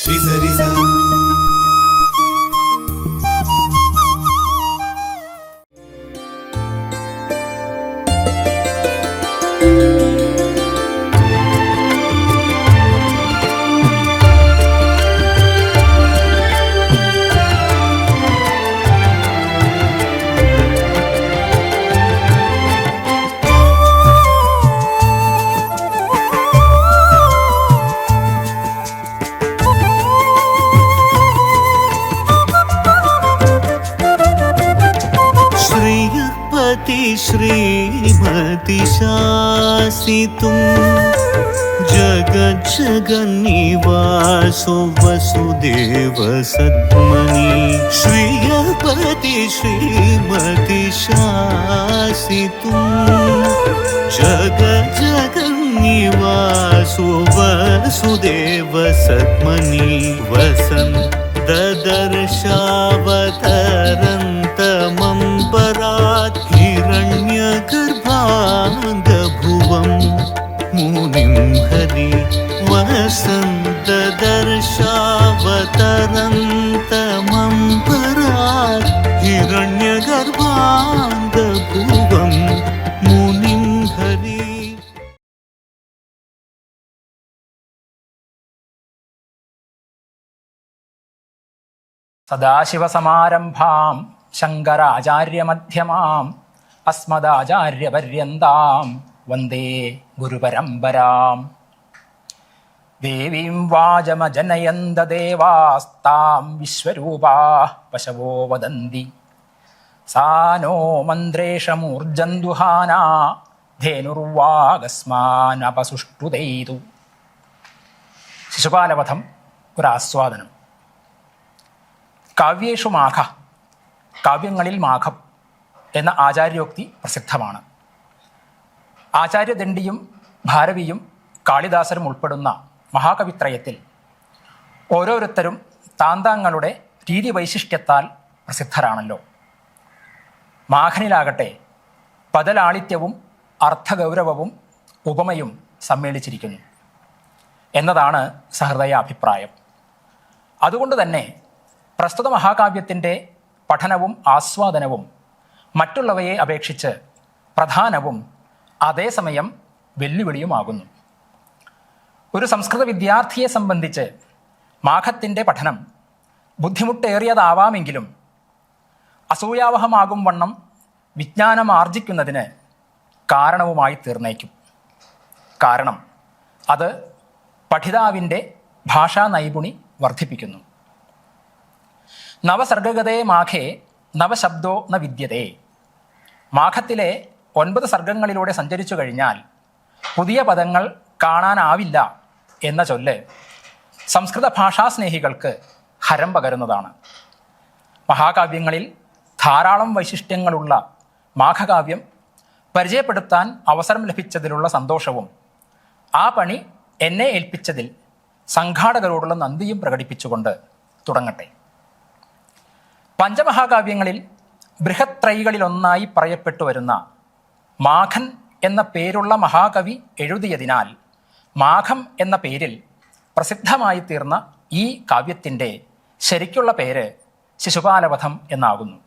Shri Sari Sa. Shrimati शासितुं जगज्जगन्निवासो Vasudev सद्मनि श्रियपति Shrimati शासितुं जगज्जगन्निवासो Vasudev सद्मनि वसन् ददर्शावतरन्तमम्बरात् हिरण्यगर्भाङ्गभुवं मुनिं Hari वसन्तदर्शावतरन्तमम्बरात् हिरण्यगर्भाङ्गभुवं मुनिं Hari. സദാശിവസമാരംഭാം ശങ്കരാചാര്യമധ്യമാം അസ്മദാചാര്യപര്യന്താം വന്ദേ ഗുരുപരമ്പരാം. ദേവീം വാചമജനയന്ത ദേവാസ്താം വിശ്വരൂപാ പശവോ വദന്തി സാ no മന്ത്രേഷമൂർജന്തുഹാനാ ധേനുർവാഗസ്മാനപസുഷ്ടുതൈതു. ശിശുപാലവധം ഒരാസ്വാദനം. കാവ്യേഷു മാഘ, കാവ്യങ്ങളിൽ മാഘം എന്ന ആചാര്യോക്തി പ്രസിദ്ധമാണ്. ആചാര്യദണ്ഡിയും ഭാരവിയും കാളിദാസരും ഉൾപ്പെടുന്ന മഹാകവിത്രയത്തിൽ ഓരോരുത്തരും താന്താങ്ങളുടെ രീതിവൈശിഷ്ട്യത്താൽ പ്രസിദ്ധരാണല്ലോ. മാഘനിലാകട്ടെ പദലാളിത്യവും അർത്ഥഗൗരവവും ഉപമയും സമ്മേളിച്ചിരിക്കുന്നു എന്നതാണ് സഹൃദയ അഭിപ്രായം. അതുകൊണ്ട് തന്നെ പ്രസ്തുത മഹാകാവ്യത്തിൻ്റെ പഠനവും ആസ്വാദനവും മറ്റുള്ളവയെ അപേക്ഷിച്ച് പ്രധാനവും അതേസമയം വെല്ലുവിളിയുമാകുന്നു. ഒരു സംസ്കൃത വിദ്യാർത്ഥിയെ സംബന്ധിച്ച് മാഘത്തിൻ്റെ പഠനം ബുദ്ധിമുട്ടേറിയതാവാമെങ്കിലും അസൂയാവഹമാകും വണ്ണം വിജ്ഞാനം ആർജിക്കുന്നതിന് കാരണവുമായി തീർന്നേക്കും. കാരണം അത് പഠിതാവിൻ്റെ ഭാഷാ നൈപുണി വർദ്ധിപ്പിക്കുന്നു. നവസർഗഗതേ മാഘേ നവശബ്ദോ ന വിദ്യതേ. മാഘത്തിലെ 9 സർഗങ്ങളിലൂടെ സഞ്ചരിച്ചു കഴിഞ്ഞാൽ പുതിയ പദങ്ങൾ കാണാനാവില്ല എന്ന ചൊല്ല് സംസ്കൃത ഭാഷാസ്നേഹികൾക്ക് ഹരം പകരുന്നതാണ്. മഹാകാവ്യങ്ങളിൽ ധാരാളം വൈശിഷ്ട്യങ്ങളുള്ള മാഘകാവ്യം പരിചയപ്പെടുത്താൻ അവസരം ലഭിച്ചതിലുള്ള സന്തോഷവും ആ പണി എന്നെ ഏൽപ്പിച്ചതിൽ സംഘാടകരോടുള്ള നന്ദിയും പ്രകടിപ്പിച്ചുകൊണ്ട് തുടങ്ങട്ടെ. പഞ്ചമഹാകാവ്യങ്ങളിൽ ബൃഹത്രയികളിലൊന്നായി പറയപ്പെട്ടു വരുന്ന മാഘൻ എന്ന പേരുള്ള മഹാകവി എഴുതിയതിനാൽ മാഘം എന്ന പേരിൽ പ്രസിദ്ധമായി തീർന്ന ഈ കാവ്യത്തിൻ്റെ ശരിക്കുള്ള പേര് ശിശുപാലവധം എന്നാകുന്നു.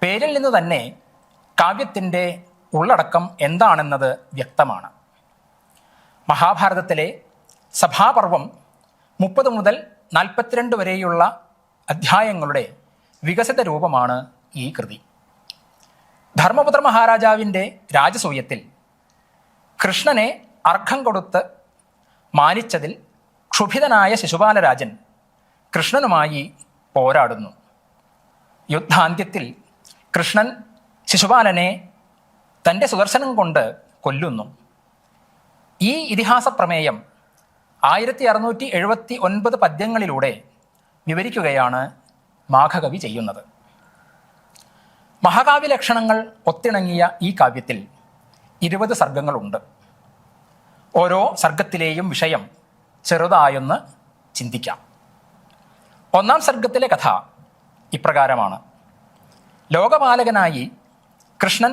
പേരിൽ നിന്ന് തന്നെ കാവ്യത്തിൻ്റെ ഉള്ളടക്കം എന്താണെന്നത് വ്യക്തമാണ്. മഹാഭാരതത്തിലെ സഭാപർവം 30 മുതൽ 42 വരെയുള്ള അധ്യായങ്ങളുടെ വികസിത രൂപമാണ് ഈ കൃതി. ധർമ്മപുത്ര മഹാരാജാവിൻ്റെ രാജസൂയത്തിൽ കൃഷ്ണനെ അർഘം കൊടുത്ത് മാനിച്ചതിൽ ക്ഷുഭിതനായ ശിശുപാലരാജൻ കൃഷ്ണനുമായി പോരാടുന്നു. യുദ്ധാന്ത്യത്തിൽ കൃഷ്ണൻ ശിശുപാലനെ തൻ്റെ സുദർശനം കൊണ്ട് കൊല്ലുന്നു. ഈ ഇതിഹാസ പ്രമേയം 1679 പദ്യങ്ങളിലൂടെ വിവരിക്കുകയാണ് മാഘകവി ചെയ്യുന്നത്. മഹാകാവ്യ ലക്ഷണങ്ങൾ ഒത്തിണങ്ങിയ ഈ കാവ്യത്തിൽ 20 സർഗങ്ങളുണ്ട്. ഓരോ സർഗത്തിലെയും വിഷയം ചെറുതായൊന്ന് ചിന്തിക്കാം. 1-ാം സർഗത്തിലെ കഥ ഇപ്രകാരമാണ്. ലോകപാലകനായി കൃഷ്ണൻ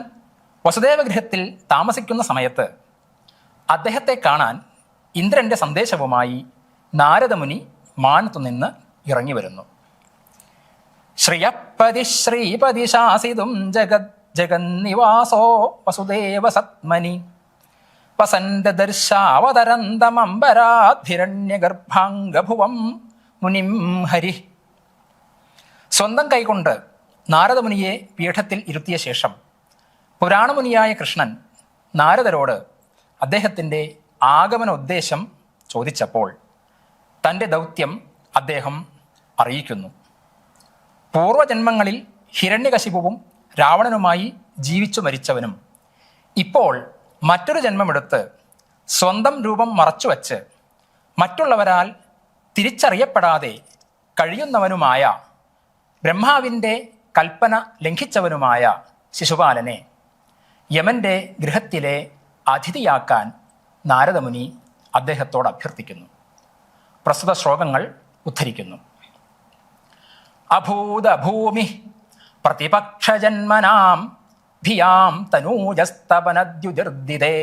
വസുദേവഗൃഹത്തിൽ താമസിക്കുന്ന സമയത്ത് അദ്ദേഹത്തെ കാണാൻ ഇന്ദ്രൻ്റെ സന്ദേശവുമായി നാരദമുനി മാനത്തു നിന്ന് ഇറങ്ങി വരുന്നു. ശ്രിയപ്പതി ശ്രീപതി ശാസിതും ജഗന്നിവാസോ വസുദേവ സത്മനി വസന്തദർശാവതരന്തമംബരാധിരണ്യഗർഭാംഗഭുവം മുനിം ഹരി. സ്വന്തം കൈകൊണ്ട് നാരദമുനിയെ പീഠത്തിൽ ഇരുത്തിയ ശേഷം പുരാണമുനിയായ കൃഷ്ണൻ നാരദരോട് അദ്ദേഹത്തിൻ്റെ ആഗമനോദ്ദേശം ചോദിച്ചപ്പോൾ തൻ്റെ ദൗത്യം അദ്ദേഹം അറിയിക്കുന്നു. പൂർവജന്മങ്ങളിൽ ഹിരണ്യകശിപുവും രാവണനുമായി ജീവിച്ചു മരിച്ചവനും ഇപ്പോൾ മറ്റൊരു ജന്മമെടുത്ത് സ്വന്തം രൂപം മറച്ചുവച്ച് മറ്റുള്ളവരാൽ തിരിച്ചറിയപ്പെടാതെ കഴിയുന്നവനുമായ ബ്രഹ്മാവിൻ്റെ കൽപ്പന ലംഘിച്ചവനുമായ ശിശുപാലനെ യമൻ്റെ ഗൃഹത്തിലെ അതിഥിയാക്കാൻ നാരദമുനി അദ്ദേഹത്തോട് അഭ്യർത്ഥിക്കുന്നു. പ്രസ്തുത ശ്ലോകങ്ങൾ ഉദ്ധരിക്കുന്നു. അഭൂതഭൂമി പ്രതിപക്ഷജന്മനാം ഭിയാം തനൂജസ്തപനദ്യുതിർദിതേ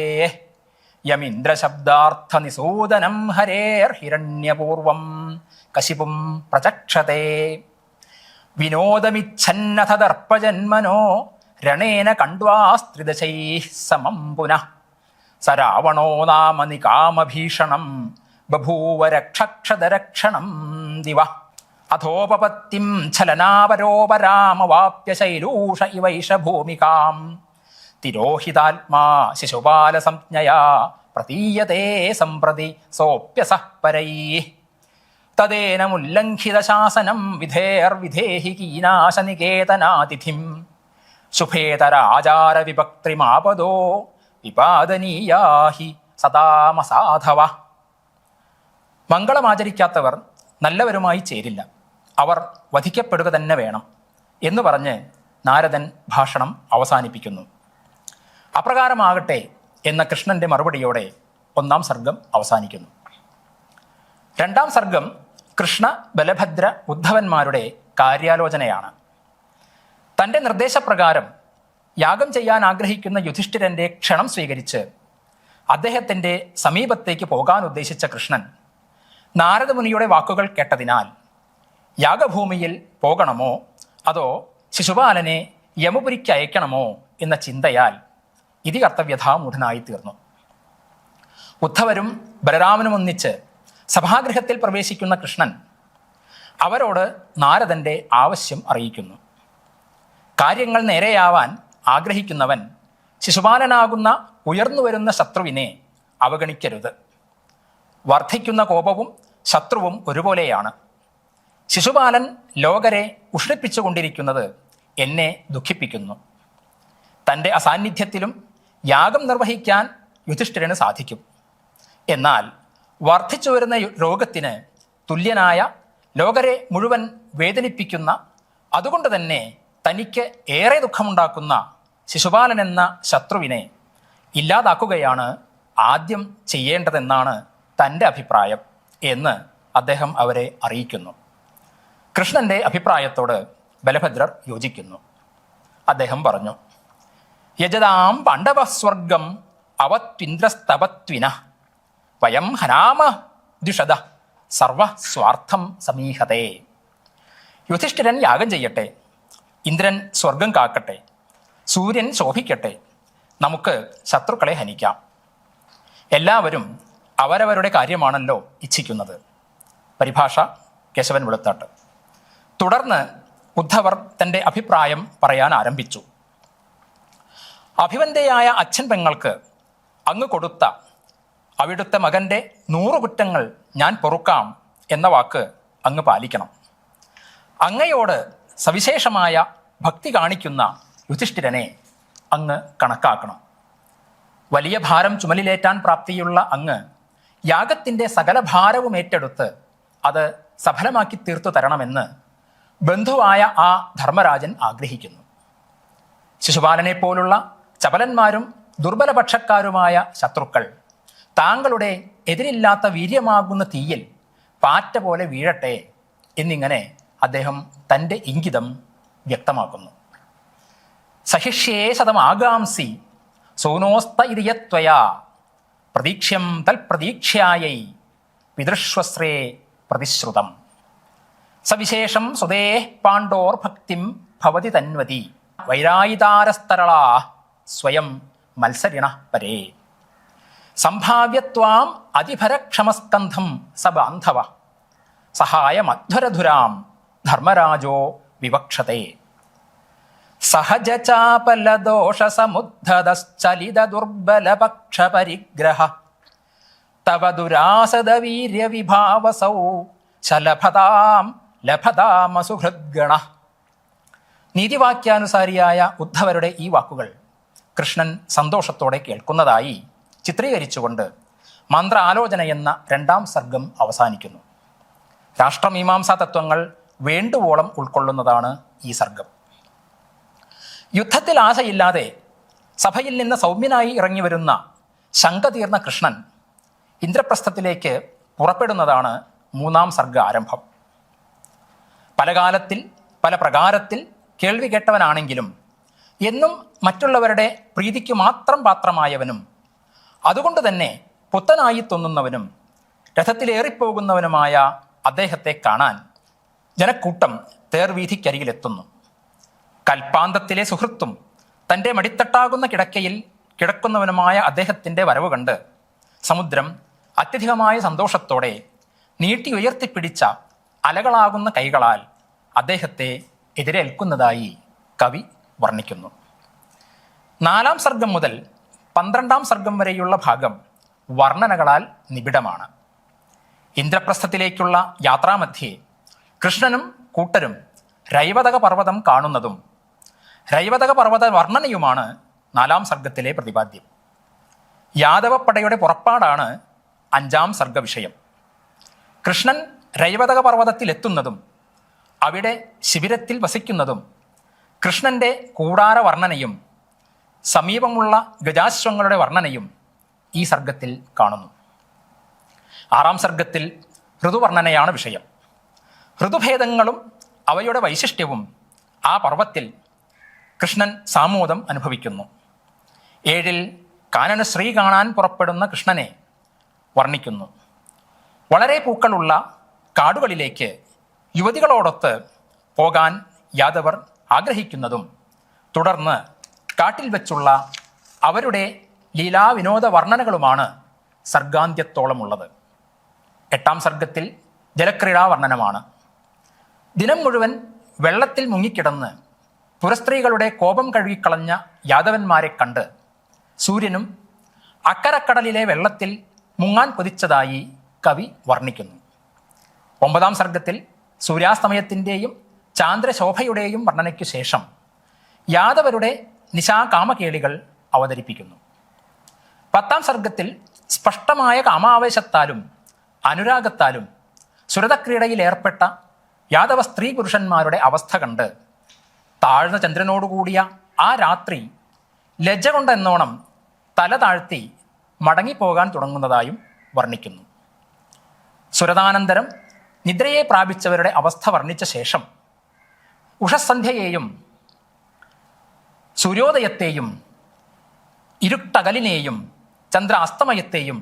യമീന്ദ്രശബ്ദാർത്ഥനിസൂദനം ഹരേർഹിരണ്യപൂർവം കശിപും പ്രചക്ഷതേ വിനോദമിച്ഛന്നഥ ദർപ്പജന്മനോ രണേന കണ്ട്വാസ്ത്രിദശൈഃ സമം പുനഃ സ രാവണോ നാമ നികാമഭീഷണം ബഭൂവ രക്ഷക്ഷതരക്ഷണം ദിവ അധോപപത്തിം ഛലനാപരോപരാമവാപ്യ ശൈലൂഷ ഇവൈഷ ഭൂമികാം തിരോഹിതാത്മാ ശിശുപാലസംജ്ഞയാ പ്രതീയതേ സംപ്രതി സോപ്യസഃ പരൈഃ തദേന മുല്ലംഘിതശാസനം വിധേർവിധേഹി കീനാശനികേതനാതിഥിം ശുഭേതരാചാരവിഭക്തിമാപദോ വിപാദനീയാഹി സദാമസാധവ. മംഗളമാചരിക്കാത്തവർ നല്ലവരുമായി ചേരില്ല, അവർ വധിക്കപ്പെടുക തന്നെ വേണം എന്ന് പറഞ്ഞ് നാരദൻ ഭാഷണം അവസാനിപ്പിക്കുന്നു. അപ്രകാരമാകട്ടെ എന്ന കൃഷ്ണന്റെ മറുപടിയോടെ ഒന്നാം സർഗം അവസാനിക്കുന്നു. രണ്ടാം സർഗം കൃഷ്ണ ബലഭദ്ര ഉദ്ധവന്മാരുടെ കാര്യാലോചനയാണ്. തൻ്റെ നിർദ്ദേശപ്രകാരം യാഗം ചെയ്യാൻ ആഗ്രഹിക്കുന്ന യുധിഷ്ഠിരൻ്റെ ക്ഷണം സ്വീകരിച്ച് അദ്ദേഹത്തിൻ്റെ സമീപത്തേക്ക് പോകാൻ ഉദ്ദേശിച്ച കൃഷ്ണൻ നാരദമുനിയുടെ വാക്കുകൾ കേട്ടതിനാൽ യാഗഭൂമിയിൽ പോകണമോ അതോ ശിശുപാലനെ യമുപുരിക്ക് അയക്കണമോ എന്ന ചിന്തയാൽ ഇതികർത്തവ്യഥാമൂഢനായി തീർന്നു. ഉദ്ധവരും ബലരാമനും ഒന്നിച്ച് സഭാഗൃഹത്തിൽ പ്രവേശിക്കുന്ന കൃഷ്ണൻ അവരോട് നാരദൻ്റെ ആവശ്യം അറിയിക്കുന്നു. കാര്യങ്ങൾ നേരെയാവാൻ ആഗ്രഹിക്കുന്നവൻ ശിശുപാലനാകുന്ന ഉയർന്നുവരുന്ന ശത്രുവിനെ അവഗണിക്കരുത്. വർദ്ധിക്കുന്ന കോപവും ശത്രുവും ഒരുപോലെയാണ്. ശിശുപാലൻ ലോകരെ ഉഷ്ണിപ്പിച്ചുകൊണ്ടിരിക്കുന്നത് എന്നെ ദുഃഖിപ്പിക്കുന്നു. തൻ്റെ അസാന്നിധ്യത്തിലും യാഗം നിർവഹിക്കാൻ യുധിഷ്ഠിരന് സാധിക്കും. എന്നാൽ വർദ്ധിച്ചു വരുന്ന രോഗത്തിന് തുല്യനായ, ലോകരെ മുഴുവൻ വേദനിപ്പിക്കുന്ന, അതുകൊണ്ട് തന്നെ തനിക്ക് ഏറെ ദുഃഖമുണ്ടാക്കുന്ന ശിശുപാലൻ എന്ന ശത്രുവിനെ ഇല്ലാതാക്കുകയാണ് ആദ്യം ചെയ്യേണ്ടതെന്നാണ് തൻ്റെ അഭിപ്രായം എന്ന് അദ്ദേഹം അവരെ അറിയിക്കുന്നു. കൃഷ്ണൻ്റെ അഭിപ്രായത്തോട് ബലഭദ്രർ യോജിക്കുന്നു. അദ്ദേഹം പറഞ്ഞു, യജതാം പാണ്ഡവസ്വർഗം അവത്വിന്ദ്രസ്തപത്വിന വയം ഹനാമ ദ്വിഷദ സർവസ്വാർത്ഥം സമീഹതേ. യുധിഷ്ഠിരൻ യാഗം ചെയ്യട്ടെ, ഇന്ദ്രൻ സ്വർഗം കാക്കട്ടെ, സൂര്യൻ ശോഭിക്കട്ടെ, നമുക്ക് ശത്രുക്കളെ ഹനിക്കാം. എല്ലാവരും അവരവരുടെ കാര്യമാണല്ലോ ഇച്ഛിക്കുന്നത്. പരിഭാഷ കേശവൻ വെളുത്താട്ട്. തുടർന്ന് ഉദ്ധവർ തൻ്റെ അഭിപ്രായം പറയാൻ ആരംഭിച്ചു. അഭിവന്ദയായ അച്ഛൻ പെങ്ങൾക്ക് അങ്ങ് കൊടുത്ത അവിടുത്തെ മകൻ്റെ 100 കുറ്റങ്ങൾ ഞാൻ പൊറുക്കാം എന്ന വാക്ക് അങ്ങ് പാലിക്കണം. അങ്ങയോട് സവിശേഷമായ ഭക്തി കാണിക്കുന്ന യുധിഷ്ഠിരനെ അങ്ങ് കണക്കാക്കണം. വലിയ ഭാരം ചുമലിലേറ്റാൻ പ്രാപ്തിയുള്ള അങ്ങ് യാഗത്തിൻ്റെ സകല ഭാരവും ഏറ്റെടുത്ത് അത് സഫലമാക്കി തീർത്തു തരണമെന്ന് ബന്ധുവായ ആ ധർമ്മരാജൻ ആഗ്രഹിക്കുന്നു. ശിശുപാലനെ പോലുള്ള ചപലന്മാരും ദുർബലപക്ഷക്കാരുമായ ശത്രുക്കൾ താങ്കളുടെ എതിരില്ലാത്ത വീര്യമാകുന്ന തീയിൽ പാറ്റ പോലെ വീഴട്ടെ എന്നിങ്ങനെ അദ്ദേഹം തൻ്റെ ഇംഗിതം വ്യക്തമാക്കുന്നു. സഹിഷ്യേ ശതമാകാംസി സോനോസ്ത ഇതിയത്വയാ പ്രതീക്ഷ്യം തൽപ്രതീക്ഷ്യായൈ പിതൃശ്വസ്രേ പ്രതിശ്രുതം. സവിശേഷം സുതേ പാണ്ഡോർ ഭക്തിം ഭവതി തന്വതി വൈരായിതാരസ്തരളാ സ്വയം മത്സരിണ പരേ. സംഭാവ്യത്വാം അതിഭരക്ഷമസ്കന്ധം സ ബാന്ധവ സഹായമധ്വരധുരാം ധർമ്മരാജോ വിവക്ഷത്തെ. സഹജചാപലദോഷസമുദ്ധതശ്ചലിത ദുർബലപക്ഷപരിഗ്രഹ തവ ദുരാസദവീര്യവിഭാവസൗ ചലഭതാം ലഭതാമസുഹൃദ്ഗണ. നീതിവാക്യാനുസാരിയായ ഉദ്ധവരുടെ ഈ വാക്കുകൾ കൃഷ്ണൻ സന്തോഷത്തോടെ കേൾക്കുന്നതായി ചിത്രീകരിച്ചുകൊണ്ട് മന്ത്രാലോചന എന്ന 2ാം സർഗം അവസാനിക്കുന്നു. രാഷ്ട്രമീമാംസാ തത്വങ്ങൾ വേണ്ടുവോളം ഉൾക്കൊള്ളുന്നതാണ് ഈ സർഗം. യുദ്ധത്തിൽ ആശയില്ലാതെ സഭയിൽ നിന്ന് സൗമ്യനായി ഇറങ്ങി വരുന്ന ശങ്ക തീർന്ന കൃഷ്ണൻ ഇന്ദ്രപ്രസ്ഥത്തിലേക്ക് പുറപ്പെടുന്നതാണ് 3ാം സർഗ ആരംഭം. പല കാലത്തിൽ പല പ്രകാരത്തിൽ കേൾവി കേട്ടവനാണെങ്കിലും എന്നും മറ്റുള്ളവരുടെ പ്രീതിക്ക് മാത്രം പാത്രമായവനും അതുകൊണ്ട് തന്നെ പുത്തനായി തോന്നുന്നവനും രഥത്തിലേറിപ്പോകുന്നവനുമായ അദ്ദേഹത്തെ കാണാൻ ജനക്കൂട്ടം തേർവീഥിക്കരികിലെത്തുന്നു. കൽപ്പാന്തത്തിലെ സുഹൃത്തും തൻ്റെ മടിത്തട്ടാകുന്ന കിടക്കയിൽ കിടക്കുന്നവനുമായ അദ്ദേഹത്തിൻ്റെ വരവ് കണ്ട് സമുദ്രം അത്യധികമായ സന്തോഷത്തോടെ നീട്ടി ഉയർത്തിപ്പിടിച്ച അലകളാകുന്ന കൈകളാൽ അദ്ദേഹത്തെ എതിരേൽക്കുന്നതായി കവി വർണ്ണിക്കുന്നു. 4ാം സർഗം മുതൽ 12ാം സർഗം വരെയുള്ള ഭാഗം വർണ്ണനകളാൽ നിബിഡമാണ്. ഇന്ദ്രപ്രസ്ഥത്തിലേക്കുള്ള യാത്രാമധ്യേ കൃഷ്ണനും കൂട്ടരും രൈവതക പർവ്വതം കാണുന്നതും രൈവതക പർവ്വത വർണ്ണനയുമാണ് 4ാം സർഗത്തിലെ പ്രതിപാദ്യം. യാദവപ്പടയുടെ പുറപ്പാടാണ് 5ാം സർഗ വിഷയം. കൃഷ്ണൻ രൈവതക പർവ്വതത്തിലെത്തുന്നതും അവിടെ ശിബിരത്തിൽ വസിക്കുന്നതും കൃഷ്ണൻ്റെ കൂടാര വർണ്ണനയും സമീപമുള്ള ഗജാശ്വങ്ങളുടെ വർണ്ണനയും ഈ സർഗത്തിൽ കാണുന്നു. 6ാം സർഗത്തിൽ ഋതുവർണ്ണനയാണ് വിഷയം. ഋതുഭേദങ്ങളും അവയുടെ വൈശിഷ്ട്യവും ആ പർവ്വത്തിൽ കൃഷ്ണൻ സാമോദം അനുഭവിക്കുന്നു. 7ൽ കാനന ശ്രീ കാണാൻ പുറപ്പെടുന്ന കൃഷ്ണനെ വർണ്ണിക്കുന്നു. വളരെ പൂക്കളുള്ള കാടുകളിലേക്ക് യുവതികളോടൊത്ത് പോകാൻ യാദവർ ആഗ്രഹിക്കുന്നതും തുടർന്ന് കാട്ടിൽ വെച്ചുള്ള അവരുടെ ലീലാവിനോദ വർണ്ണനകളുമാണ് സർഗാന്ത്യത്തോളമുള്ളത്. 8ാം സർഗത്തിൽ ജലക്രീഡാ വർണ്ണനമാണ്. ദിനം മുഴുവൻ വെള്ളത്തിൽ മുങ്ങിക്കിടന്ന് പുരസ്ത്രീകളുടെ കോപം കഴുകിക്കളഞ്ഞ യാദവന്മാരെ കണ്ട് സൂര്യനും അക്കരക്കടലിലെ വെള്ളത്തിൽ മുങ്ങാൻ കൊതിച്ചതായി കവി വർണ്ണിക്കുന്നു. 9ാം സർഗത്തിൽ സൂര്യാസ്തമയത്തിൻ്റെയും ചാന്ദ്രശോഭയുടെയും വർണ്ണനയ്ക്കു ശേഷം യാദവരുടെ നിശാകാമകേളികൾ അവതരിപ്പിക്കുന്നു. 10ാം സർഗത്തിൽ സ്പഷ്ടമായ കാമാവേശത്താലും അനുരാഗത്താലും സുരതക്രീഡയിൽ ഏർപ്പെട്ട യാദവ സ്ത്രീ പുരുഷന്മാരുടെ അവസ്ഥ കണ്ട് താഴ്ന്ന ചന്ദ്രനോടുകൂടിയ ആ രാത്രി ലജ്ജ കൊണ്ടെന്നോണം തല താഴ്ത്തി മടങ്ങിപ്പോകാൻ തുടങ്ങുന്നതായും വർണ്ണിക്കുന്നു. സുരതാനന്തരം നിദ്രയെ പ്രാപിച്ചവരുടെ അവസ്ഥ വർണ്ണിച്ച ശേഷം ഉഷസന്ധ്യയെയും സൂര്യോദയത്തെയും ഇരുട്ടകലിനെയും ചന്ദ്രാസ്തമയത്തെയും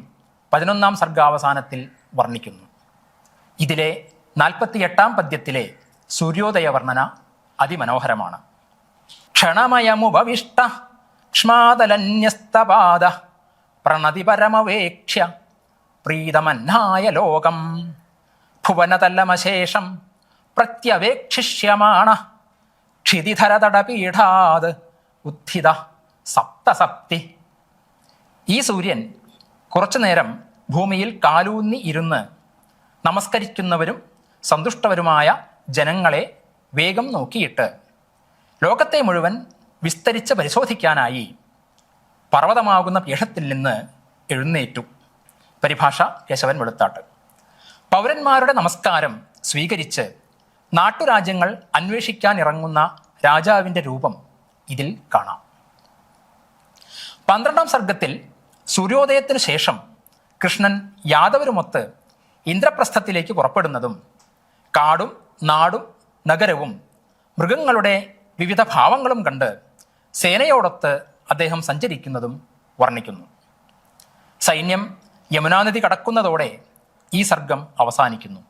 11ാം സർഗാവസാനത്തിൽ വർണ്ണിക്കുന്നു. ഇതിലെ 48ാം പദ്യത്തിലെ സൂര്യോദയ വർണ്ണന അതിമനോഹരമാണ്. ക്ഷണമയമുപവിഷ്ട ക്ഷ്മാതലന്യസ്തപാദ പ്രണതി പരമവേക്ഷ്യ പ്രീതമന്നായ ലോകം ഭുവനതല്ലമശേഷം പ്രത്യവേക്ഷിഷ്യമാണ ക്ഷിതിധരതടപീഠാത് ഉത്ഥിത സപ്തസപ്തി. ഈ സൂര്യൻ കുറച്ചുനേരം ഭൂമിയിൽ കാലൂന്നി ഇരുന്ന് നമസ്കരിക്കുന്നവരും സന്തുഷ്ടവരുമായ ജനങ്ങളെ വേഗം നോക്കിയിട്ട് ലോകത്തെ മുഴുവൻ വിസ്തരിച്ച് പരിശോധിക്കാനായി പർവ്വതമാകുന്ന പീഠത്തിൽ നിന്ന് എഴുന്നേറ്റു. പരിഭാഷ കേശവൻ വെളുത്താട്ട്. പൗരന്മാരുടെ നമസ്കാരം സ്വീകരിച്ച് നാട്ടുരാജ്യങ്ങൾ അന്വേഷിക്കാനിറങ്ങുന്ന രാജാവിൻ്റെ രൂപം ഇതിൽ കാണാം. 12ാം സർഗത്തിൽ സൂര്യോദയത്തിനു ശേഷം കൃഷ്ണൻ യാദവരുമൊത്ത് ഇന്ദ്രപ്രസ്ഥത്തിലേക്ക് പുറപ്പെടുന്നതും കാടും നാടും നഗരവും മൃഗങ്ങളുടെ വിവിധ ഭാവങ്ങളും കണ്ട് സേനയോടൊത്ത് അദ്ദേഹം സഞ്ചരിക്കുന്നതും വർണ്ണിക്കുന്നു. സൈന്യം യമുനാനദി കടക്കുന്നതോടെ ഈ സർഗം അവസാനിക്കുന്നു.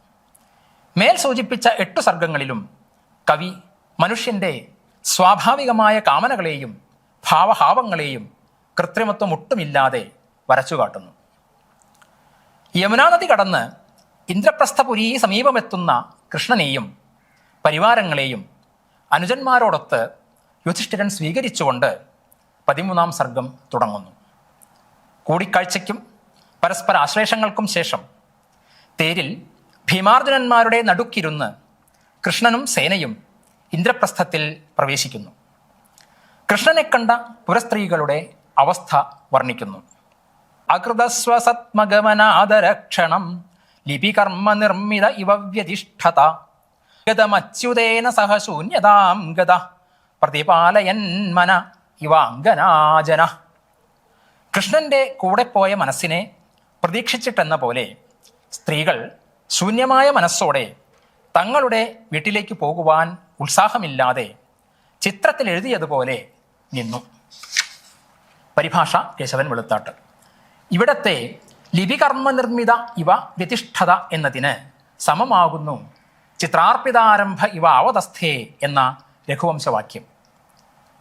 മേൽ സൂചിപ്പിച്ച 8 സർഗങ്ങളിലും കവി മനുഷ്യൻ്റെ സ്വാഭാവികമായ കാമനകളെയും ഭാവഹാവങ്ങളെയും കൃത്രിമത്വം ഒട്ടുമില്ലാതെ വരച്ചുകാട്ടുന്നു. യമുനാ നദി കടന്ന് ഇന്ദ്രപ്രസ്ഥപുരി സമീപമെത്തുന്ന കൃഷ്ണനെയും പരിവാരങ്ങളെയും അനുജന്മാരോടൊത്ത് യുധിഷ്ഠിരൻ സ്വീകരിച്ചുകൊണ്ട് 13-ാം സർഗം തുടങ്ങുന്നു. കൂടിക്കാഴ്ചയ്ക്കും പരസ്പര ആശ്ലേഷങ്ങൾക്കും ശേഷം തേരിൽ ഭീമാർജുനന്മാരുടെ നടുക്കിരുന്ന് കൃഷ്ണനും സേനയും ഇന്ദ്രപ്രസ്ഥത്തിൽ പ്രവേശിക്കുന്നു. കൃഷ്ണനെ കണ്ട പുരസ്ത്രീകളുടെ അവസ്ഥ വർണ്ണിക്കുന്നു. അകൃതസ്വസത്മഗമനാദരക്ഷണം ലിപികർമ്മ നിർമ്മിത ഇവ വ്യതിഷ്ഠത ഗതമച്യുതേന സഹ ശൂന്യതാം ഗത പ്രതിപാലയൻ മന ഇവാംഗനാജന. കൃഷ്ണന്റെ കൂടെ പോയ മനസ്സിനെ പ്രതീക്ഷിച്ചിട്ടെന്ന പോലെ സ്ത്രീകൾ ശൂന്യമായ മനസ്സോടെ തങ്ങളുടെ വീട്ടിലേക്ക് പോകുവാൻ ഉത്സാഹമില്ലാതെ ചിത്രത്തിൽ എഴുതിയതുപോലെ നിന്നു. പരിഭാഷ കേശവൻ വെളുത്താട്ട്. ഇവിടത്തെ ലിപികർമ്മ നിർമ്മിത ഇവ വ്യതിഷ്ഠത എന്നതിന് സമമാകുന്നു ചിത്രാർപ്പിതാരംഭ ഇവ അവതസ്ഥേ എന്ന രഘുവംശവാക്യം.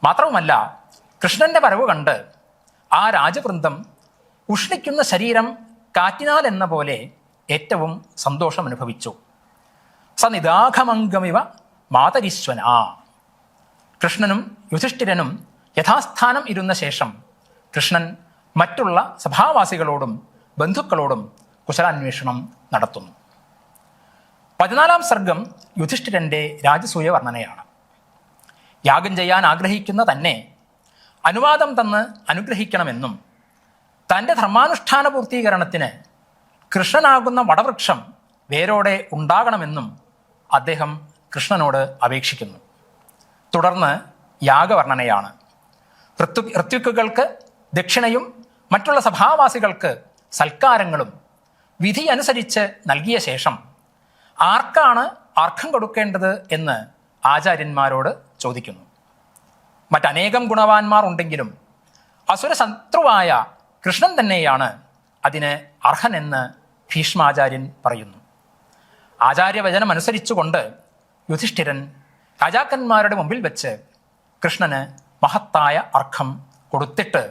മാത്രവുമല്ല, കൃഷ്ണന്റെ വരവ് കണ്ട് ആ രാജവൃന്ദം ഉഷ്ണിക്കുന്ന ശരീരം കാറ്റിനാൽ എന്ന പോലെ ഏറ്റവും സന്തോഷം അനുഭവിച്ചു. സനിദാഘമംഗമിവ മാതരീശ്വന. കൃഷ്ണനും യുധിഷ്ഠിരനും യഥാസ്ഥാനം ഇരുന്ന ശേഷം കൃഷ്ണൻ മറ്റുള്ള സഭാവാസികളോടും ബന്ധുക്കളോടും കുശലാന്വേഷണം നടത്തുന്നു. 14-ാം സർഗം യുധിഷ്ഠിരൻ്റെ രാജസൂയ വർണ്ണനയാണ്. യാഗം ചെയ്യാൻ ആഗ്രഹിക്കുന്ന തന്നെ അനുവാദം തന്ന് അനുഗ്രഹിക്കണമെന്നും തൻ്റെ ധർമാനുഷ്ഠാന പൂർത്തീകരണത്തിന് കൃഷ്ണനാകുന്ന വടവൃക്ഷം വേരോടെ ഉണ്ടാകണമെന്നും അദ്ദേഹം കൃഷ്ണനോട് അപേക്ഷിക്കുന്നു. തുടർന്ന് യാഗവർണ്ണനയാണ്. ഋത്വിക്കുകൾക്ക് ദക്ഷിണയും മറ്റുള്ള സഭാവാസികൾക്ക് സൽക്കാരങ്ങളും വിധി അനുസരിച്ച് നൽകിയ ശേഷം ആർക്കാണ് അർഘം കൊടുക്കേണ്ടത് എന്ന് ആചാര്യന്മാരോട് ചോദിക്കുന്നു. മറ്റനേകം ഗുണവാന്മാർ ഉണ്ടെങ്കിലും അസുരശത്രുവായ കൃഷ്ണൻ തന്നെയാണ് അതിന് അർഹനെന്ന് ഭീഷ്മാചാര്യൻ പറയുന്നു. ആചാര്യവചനം അനുസരിച്ചുകൊണ്ട് യുധിഷ്ഠിരൻ രാജാക്കന്മാരുടെ മുമ്പിൽ വെച്ച് കൃഷ്ണന് മഹത്തായ അർഘം കൊടുത്തിട്ട്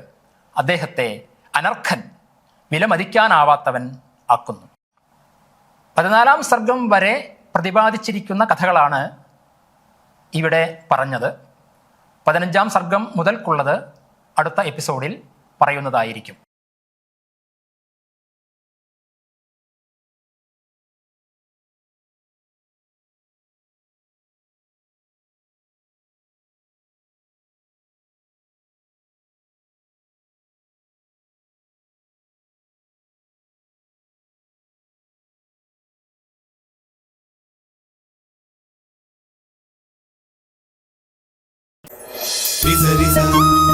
അദ്ദേഹത്തെ അനർഘൻ, വിലമതിക്കാനാവാത്തവൻ ആക്കുന്നു. 14-ാം സർഗം വരെ പ്രതിപാദിച്ചിരിക്കുന്ന കഥകളാണ് ഇവിടെ പറഞ്ഞത്. 15-ാം സർഗം മുതൽക്കുള്ളത് അടുത്ത എപ്പിസോഡിൽ പറയുന്നതായിരിക്കും. Risa, risa.